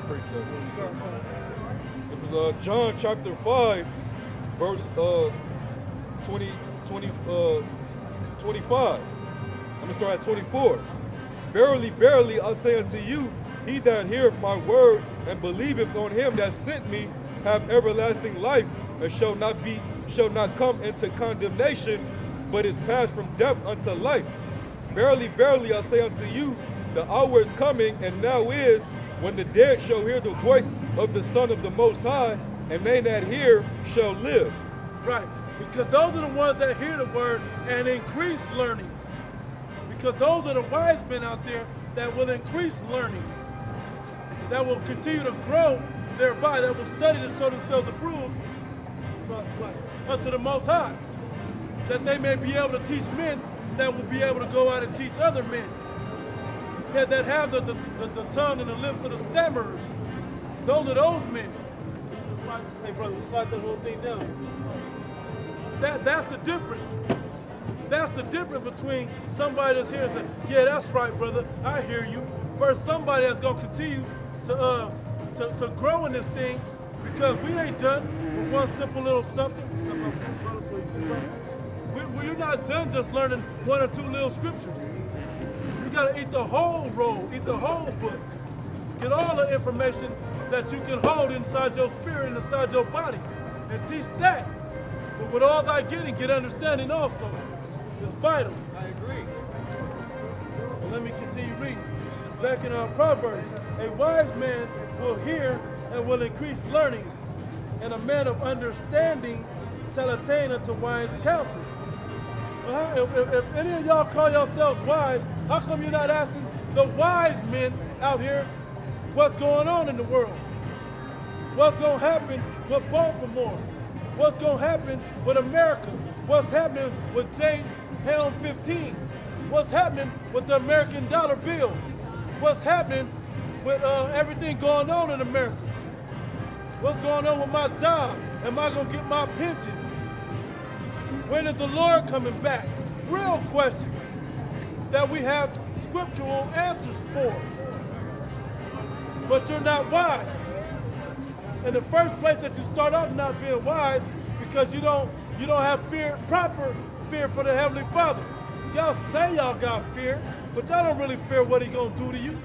precept. This is John chapter 5, verse 20, 25. I'm going to start at 24. Verily, verily, I say unto you, he that heareth my word and believeth on him that sent me have everlasting life, and shall not come into condemnation, but is passed from death unto life. Verily, verily, I say unto you, the hour is coming, and now is, when the dead shall hear the voice of the Son of the Most High, and they that hear shall live. Right, because those are the ones that hear the word and increase learning. Because those are the wise men out there that will increase learning, that will continue to grow thereby, that will study to show themselves approved unto the Most High, that they may be able to teach men that will be able to go out and teach other men, that have the tongue and the lips of the stammerers. Those are those men. Hey brother, slide that whole thing down. That's the difference. That's the difference between somebody that's here and saying, yeah, that's right, brother, I hear you, versus somebody that's going to continue to grow in this thing, because we ain't done with one simple little something. We're not done just learning one or two little scriptures. You got to eat the whole roll, eat the whole book. Get all the information that you can hold inside your spirit and inside your body, and teach that. But with all thy getting, get understanding also. It's vital. I agree. Well, let me continue reading. Back in Proverbs, a wise man will hear and will increase learning, and a man of understanding shall attain unto wise counsel. Well, if any of y'all call yourselves wise, how come you're not asking the wise men out here what's going on in the world? What's going to happen with Baltimore? What's going to happen with America? What's happening with J. Helm 15? What's happening with the American dollar bill? What's happening with everything going on in America? What's going on with my job? Am I going to get my pension? When is the Lord coming back? Real questions that we have scriptural answers for. But you're not wise. In the first place that you start off not being wise, because you don't have proper fear for the Heavenly Father. Y'all say y'all got fear, but y'all don't really fear what He gonna do to you.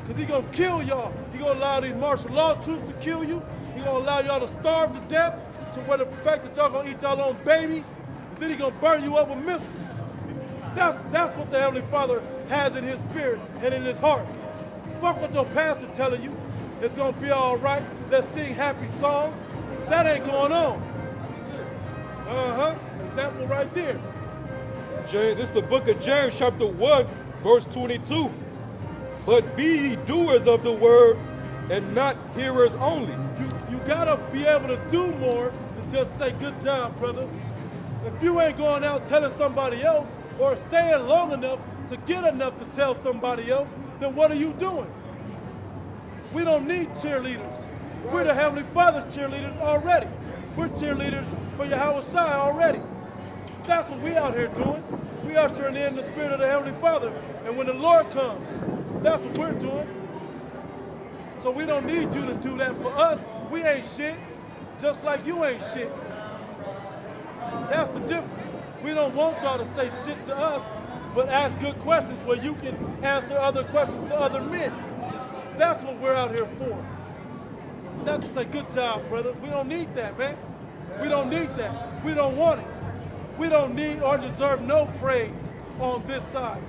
Because He gonna kill y'all. He gonna allow these martial law troops to kill you. He gonna allow y'all to starve to death, to where the fact that y'all gonna eat y'all own babies, and then He gonna burn you up with missiles. That's what the Heavenly Father has in His spirit and in His heart. Fuck what your pastor telling you. It's gonna be all right. Let's sing happy songs. That ain't going on. Example right there. James, this is the book of James, chapter 1, verse 22. But be ye doers of the word, and not hearers only. You gotta be able to do more than just say, good job, brother. If you ain't going out telling somebody else, or staying long enough to get enough to tell somebody else, then what are you doing? We don't need cheerleaders. We're the Heavenly Father's cheerleaders already. We're cheerleaders for Yahweh Shai already. That's what we out here doing. We ushering in the spirit of the Heavenly Father. And when the Lord comes, that's what we're doing. So we don't need you to do that for us. We ain't shit, just like you ain't shit. That's the difference. We don't want y'all to say shit to us, but ask good questions where you can answer other questions to other men. That's what we're out here for. Not to say, good job, brother. We don't need that, man. We don't need that. We don't want it. We don't need or deserve no praise on this side.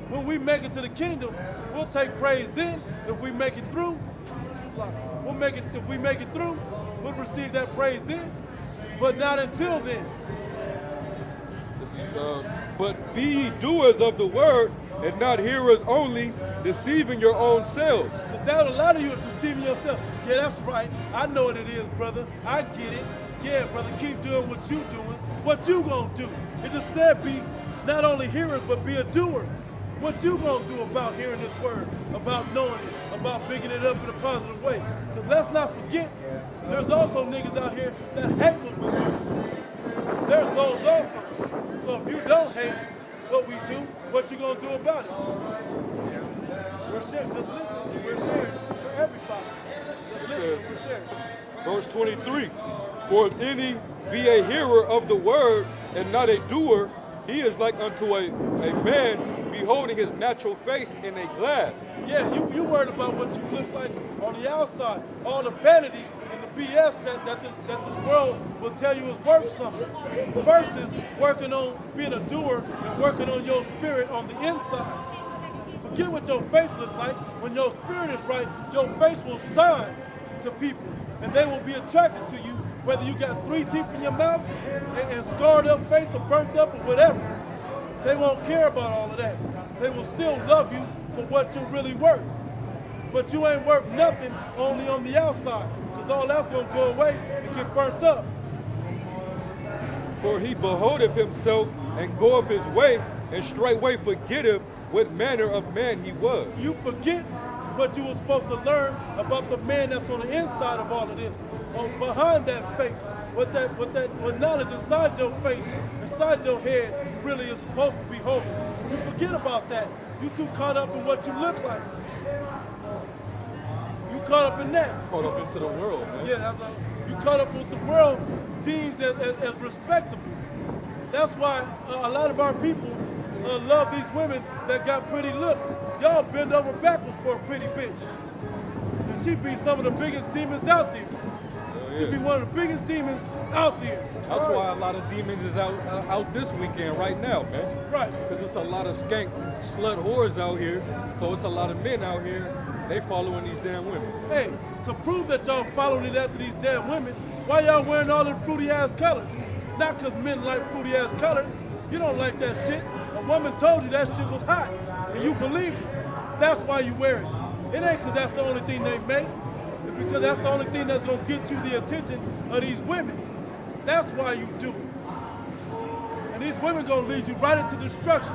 When we make it to the kingdom, we'll take praise then. If we make it through, we'll make it. If we make it through, we'll receive that praise then. But not until then. But be ye doers of the word, and not hearers only, deceiving your own selves. Because that'll allow you to deceiving yourself. Yeah, that's right. I know what it is, brother. I get it. Yeah, brother, keep doing what you doing. What you gonna do? It just said be not only hearers, but be a doer. What you gonna do about hearing this word, about knowing it, about picking it up in a positive way? Because let's not forget, there's also niggas out here that hate what we do. There's those also. So if you don't hate what we do, what you gonna do about it? We're sharing. Just listen. We're sharing for everybody. Just listen. We're sharing. Verse 23, for if any be a hearer of the word and not a doer, he is like unto a man beholding his natural face in a glass. Yeah, you worried about what you look like on the outside. All the vanity and the BS that this world will tell you is worth something. Versus working on being a doer and working on your spirit on the inside. Forget what your face looks like. When your spirit is right, your face will shine to people. And they will be attracted to you, whether you got 3 teeth in your mouth and scarred up face or burnt up or whatever. They won't care about all of that. They will still love you for what you're really worth. But you ain't worth nothing only on the outside, because all that's going to go away and get burnt up. For he beholdeth himself and goeth his way, and straightway forgetteth what manner of man he was. You forget what you were supposed to learn about the man that's on the inside of all of this, or behind that face, what knowledge inside your face, inside your head really is supposed to be holding. You forget about that. You too caught up in what you look like. You caught up in that. Caught up into the world, man. Yeah, you caught up with the world deemed as respectable. That's why a lot of our people love these women that got pretty looks. Y'all bend over backwards for a pretty bitch. And she be some of the biggest demons out there. She be one of the biggest demons out there. That's why a lot of demons is out this weekend right now, man. Right. Because it's a lot of skank slut whores out here. So it's a lot of men out here. They following these damn women. Hey, to prove that y'all following it after these damn women, why y'all wearing all them fruity ass colors? Not because men like fruity ass colors. You don't like that shit. A woman told you that shit was hot, and you believed it. That's why you wear it. It ain't because that's the only thing they make. It's because that's the only thing that's going to get you the attention of these women. That's why you do it. And these women going to lead you right into destruction.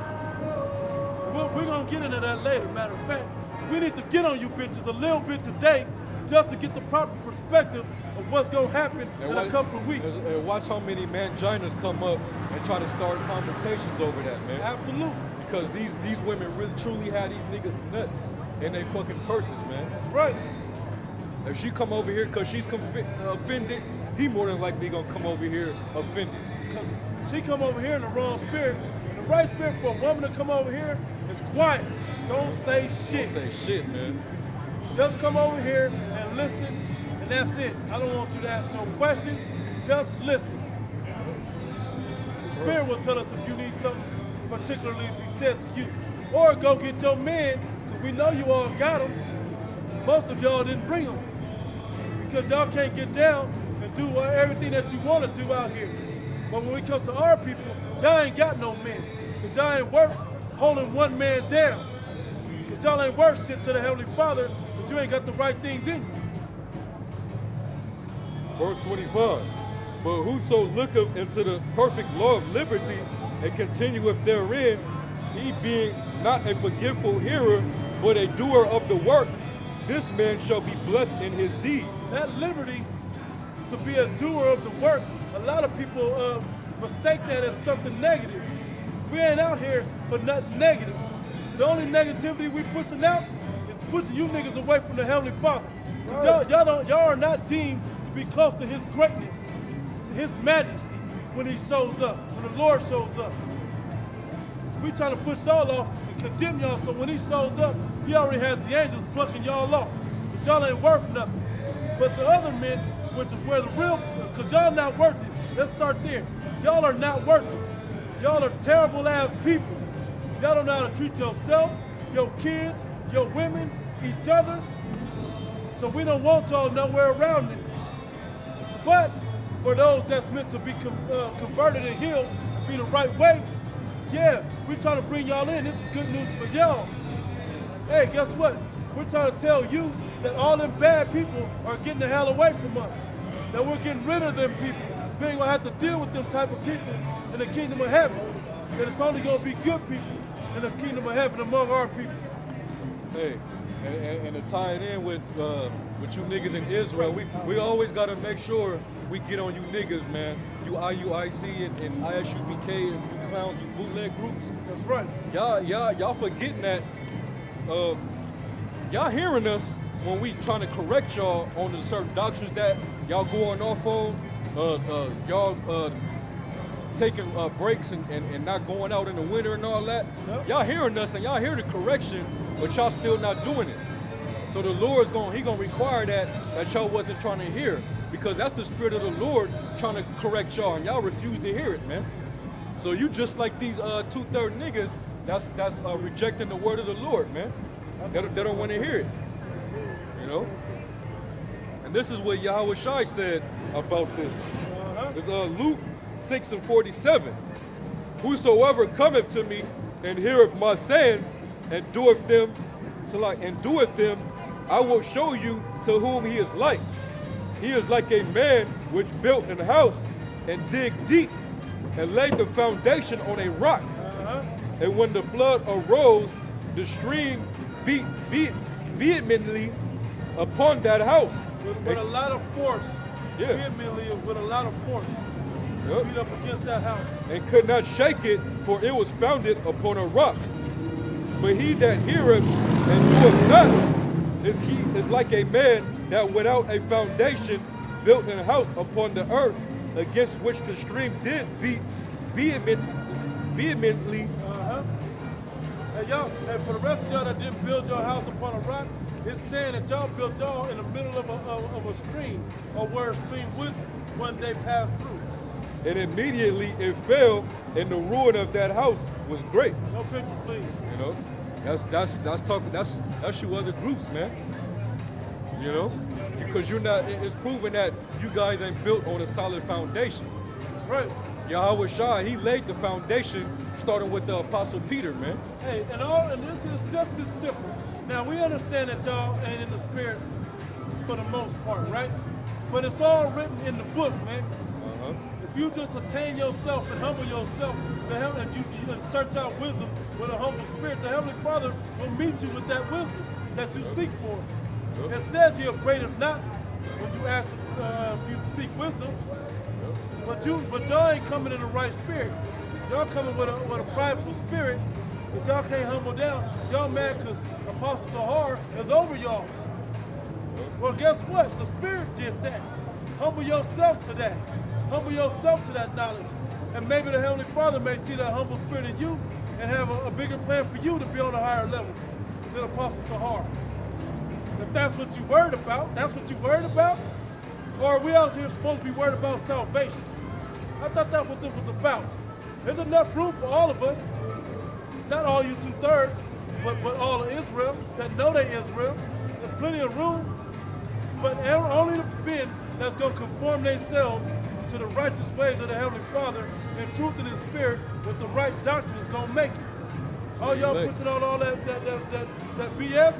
We're going to get into that later, matter of fact. We need to get on you bitches a little bit today just to get the proper perspective of what's going to happen in a couple of weeks. And watch how many manginas come up and try to start conversations over that, man. Absolutely. Because these women really truly have these niggas nuts in their fucking purses, man. That's right. If she come over here because she's offended, he more than likely gonna come over here offended. Because she come over here in the wrong spirit. The right spirit for a woman to come over here is quiet. Don't say shit. Don't say shit, man. Just come over here and listen, and that's it. I don't want you to ask no questions. Just listen. The spirit will tell us if you need something particularly to be said to you. Or go get your man, because we know you all got him. Most of y'all didn't bring him. Because y'all can't get down and do everything that you want to do out here. But when it comes to our people, y'all ain't got no men. Because y'all ain't worth holding one man down. Because y'all ain't worth shit to the Heavenly Father, because you ain't got the right things in you. Verse 25. But whoso looketh into the perfect law of liberty and continueth therein, he being not a forgetful hearer, but a doer of the work, this man shall be blessed in his deed. That liberty to be a doer of the work, a lot of people mistake that as something negative. We ain't out here for nothing negative. The only negativity we pushing out is pushing you niggas away from the Heavenly Father. Right. Y'all are not deemed to be close to His greatness, to His majesty when He shows up, when the Lord shows up. We trying to push y'all off and condemn y'all, so when He shows up, He already has the angels plucking y'all off. But y'all ain't worth nothing. But the other men, which is where the real, because y'all not worth it. Let's start there. Y'all are not worth it. Y'all are terrible ass people. Y'all don't know how to treat yourself, your kids, your women, each other. So we don't want y'all nowhere around this. But for those that's meant to be converted and healed, and be the right way, yeah, we're trying to bring y'all in. This is good news for y'all. Hey, guess what? We're trying to tell you that all them bad people are getting the hell away from us. That we're getting rid of them people. We ain't gonna have to deal with them type of people in the kingdom of heaven. That it's only gonna be good people in the kingdom of heaven among our people. Hey, and to tie it in with you niggas in Israel, we always gotta make sure we get on you niggas, man. You IUIC and ISUBK and you clown, you bootleg groups. That's right. Y'all forgetting that y'all hearing us when we trying to correct y'all on the certain doctrines that y'all going off on. Y'all taking breaks and not going out in the winter and all that. Yep. Y'all hearing us and y'all hear the correction, but y'all still not doing it. So the Lord's gonna require that y'all wasn't trying to hear, because that's the spirit of the Lord trying to correct y'all, and y'all refuse to hear it, man. So you just like these 2/3 niggas that's rejecting the word of the Lord, man. They don't want to hear it, you know. And this is what Yahweh Shai said about this. It's Luke 6:47. Whosoever cometh to me and heareth my sayings and doeth them, I will show you to whom he is like. He is like a man which built an house and digged deep and laid the foundation on a rock. And when the flood arose, the stream beat vehemently upon that house. With a lot of force. Yeah. Vehemently, with a lot of force. Yep. Beat up against that house. And could not shake it, for it was founded upon a rock. But he that heareth and doeth not is like a man that without a foundation built a house upon the earth, against which the stream did beat vehemently. And y'all, and for the rest of y'all that didn't build your house upon a rock, it's saying that y'all built y'all in the middle of a stream, or where a stream would one day pass through. And immediately it fell, and the ruin of that house was great. No pictures, please. You know, that's you other groups, man. You know, because you're not. It's proven that you guys ain't built on a solid foundation. That's right. Yahweh Shai, he laid the foundation, starting with the Apostle Peter, man. Hey, and this is just as simple. Now we understand that y'all ain't in the spirit for the most part, right? But it's all written in the book, man. If you just attain yourself and humble yourself, and you search out wisdom with a humble spirit, the Heavenly Father will meet you with that wisdom that you seek for. It says he upbraideth not when you ask if you seek wisdom, but y'all ain't coming in the right spirit. Y'all coming with a prideful spirit, because y'all can't humble down. Y'all mad because Apostle Tahar is over y'all. Well, guess what? The Spirit did that. Humble yourself to that. Humble yourself to that knowledge. And maybe the Heavenly Father may see that humble spirit in you and have a bigger plan for you to be on a higher level than Apostle Tahar. If that's what you worried about, that's what you worried about? Or are we out here supposed to be worried about salvation? I thought that's what this was about. There's enough room for all of us. Not all you 2/3, but all of Israel that know they Israel. There's plenty of room. But only the men that's going to conform themselves to the righteous ways of the Heavenly Father in truth and in spirit with the right doctrine is going to make it. All y'all pushing on all that BS,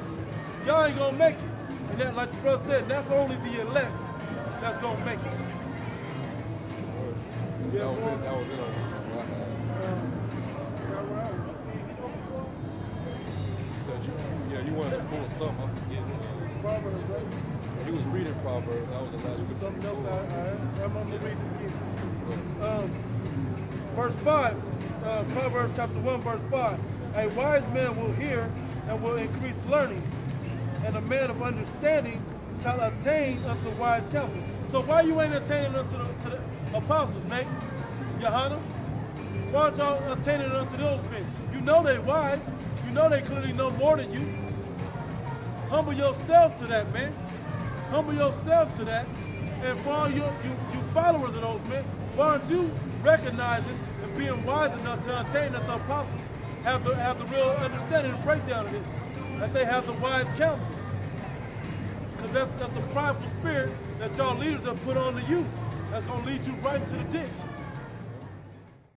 y'all ain't going to make it. And that, like the brother said, that's only the elect that's going to make it. That was it on you wanted to pull something, I forget. Proverbs, right? He was reading Proverbs, that was the last scripture. Something else I'm going to read again. Verse 5, Proverbs chapter 1, verse 5. A wise man will hear and will increase learning, and a man of understanding shall attain unto wise counsel. So why you ain't attaining unto the apostles, Nate? Johanna? Why aren't y'all attaining unto those men? You know they wise. You know they clearly know more than you. Humble yourselves to that, man. Humble yourselves to that. And for all you followers of those men, why aren't you recognizing and being wise enough to attain that the apostles have the real understanding and breakdown of this? That they have the wise counsel. Because that's a prideful spirit that y'all leaders have put on to you. That's going to lead you right into the ditch.